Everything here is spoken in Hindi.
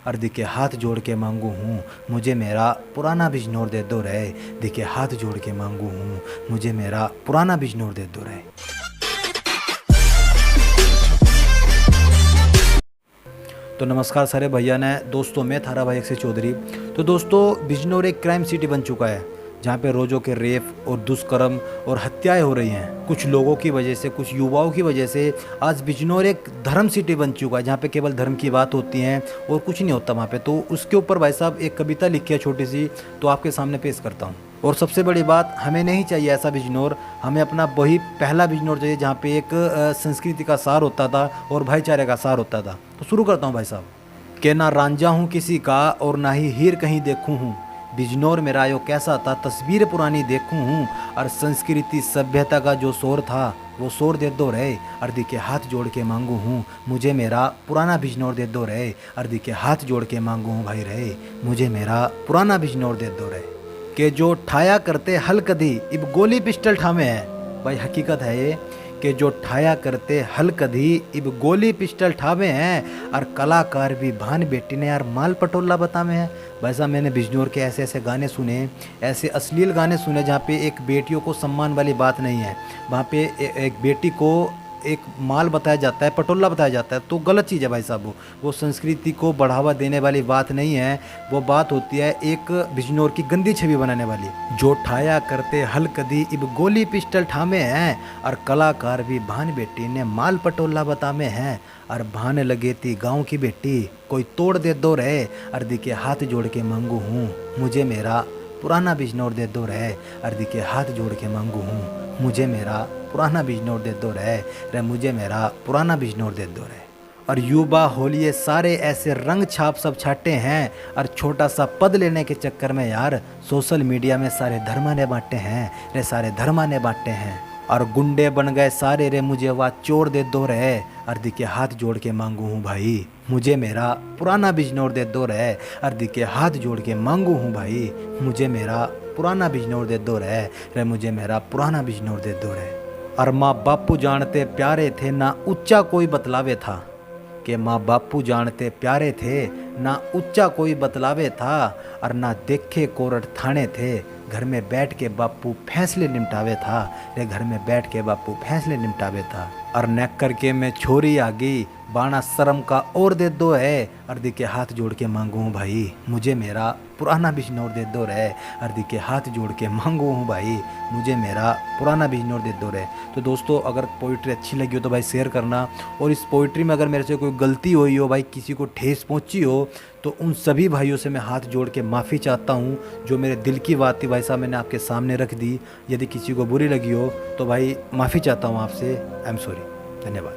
और दिखे हाथ जोड़ के मांगू हूँ, मुझे मेरा पुराना बिजनौर दे दो रे। दिखे हाथ जोड़ के मांगू हूँ, मुझे मेरा पुराना बिजनौर दे दो रे। तो नमस्कार सारे भैया ने दोस्तों, मैं थारा भाई अक्षय चौधरी। तो दोस्तों, बिजनौर एक क्राइम सिटी बन चुका है जहाँ पे रोज़ों के रेप और दुष्कर्म और हत्याएं हो रही हैं। कुछ लोगों की वजह से, कुछ युवाओं की वजह से आज बिजनौर एक धर्म सिटी बन चुका है जहाँ पे केवल धर्म की बात होती है और कुछ नहीं होता वहाँ पे। तो उसके ऊपर भाई साहब एक कविता लिखी है छोटी सी, तो आपके सामने पेश करता हूँ। और सबसे बड़ी बात, हमें नहीं चाहिए ऐसा बिजनौर, हमें अपना वही पहला बिजनौर चाहिए जहाँ पे एक संस्कृति का सार होता था और भाईचारे का सार होता था। तो शुरू करता हूँ भाई साहब। कि ना रांझा हूँ किसी का और ना ही हीर कहीं देखूँ हूँ, बिजनौर मेरा यो कैसा था तस्वीर पुरानी देखूँ हूँ। और संस्कृति सभ्यता का जो शोर था वो शोर दे दो रे। अर्दी के हाथ जोड़ के मांगू हूँ, मुझे मेरा पुराना बिजनौर दे दो रे। अर्दी के हाथ जोड़ के मांगू हूँ भाई रे, मुझे मेरा पुराना बिजनौर दे दो रे। कि जो ठाया करते हल कदी इब गोली पिस्टल ठामे हैं। भाई हकीकत है ये कि जो ठाया करते हल कदी इब गोली पिस्टल ठावे हैं। और कलाकार भी भान बेटी ने यार माल पटोला बतावे हैं। वैसा मैंने बिजनौर के ऐसे ऐसे गाने सुने, ऐसे अश्लील गाने सुने जहाँ पे एक बेटियों को सम्मान वाली बात नहीं है। वहाँ पे एक बेटी को एक माल बताया जाता है, पटोला बताया जाता है, तो गलत चीज़ है भाई साहब। वो संस्कृति को बढ़ावा देने वाली बात नहीं है। वो बात होती है एक बिजनौर की गंदी छवि बनाने वाली। जो ठाया करते हल कदी इब गोली पिस्टल ठामे हैं। और कलाकार भी भान बेटी ने माल पटोला बतामे हैं। और भान लगे थी गाँव की बेटी कोई तोड़ दे दो रहे। अर्दी के हाथ जोड़ के मांगू हूँ, मुझे मेरा पुराना बिजनौर दे दो रहे। अर्दी के हाथ जोड़ के मांगू हूँ, मुझे मेरा पुराना बिजनौर दे दो रे। मुझे मेरा पुराना बिजनौर दे दो रे। और युवा होलिये सारे ऐसे रंग छाप सब छाटे हैं। और छोटा सा पद लेने के चक्कर में यार सोशल मीडिया में सारे धर्मा ने बांटे हैं रे, सारे धर्मा ने बांटे हैं। और गुंडे बन गए सारे रे, मुझे वह चोर दे दो रे। अर्दी के हाथ जोड़ के मांगू हूँ भाई, मुझे मेरा पुराना बिजनौर दे दो रे। अर्दी के हाथ जोड़ के मांगू हूँ भाई, मुझे मेरा पुराना बिजनौर दे दो रे। मुझे मेरा पुराना बिजनौर दे दो रे। और माँ बापू जानते प्यारे थे ना ऊंचा कोई बतलावे था। कि माँ बापू जानते प्यारे थे ना ऊंचा कोई बतलावे था। और ना देखे कोर्ट थाने थे, घर में बैठ के बापू फैसले निपटावे था रे। घर में बैठ के बापू फैसले निपटावे था। और नेक करके मैं छोरी आ गई, बाणा शर्म का और दे दो है। अर्दी के हाथ जोड़ के मांगू हूँ भाई, मुझे मेरा पुराना बिजनौर दे दो रे। अर्दी के हाथ जोड़ के मांगू हूँ भाई, मुझे मेरा पुराना बिजनौर दे दो रे। तो दोस्तों, अगर पोइट्री अच्छी लगी हो तो भाई शेयर करना। और इस पोइट्री में अगर मेरे से कोई गलती हुई हो, भाई किसी को ठेस पहुँची हो, तो उन सभी भाइयों से मैं हाथ जोड़ के माफ़ी चाहता हूँ। जो मेरे दिल की बात थी भाई साहब मैंने आपके सामने रख दी। यदि किसी को बुरी लगी हो तो भाई माफ़ी चाहता हूँ आपसे। I am sorry. धन्यवाद।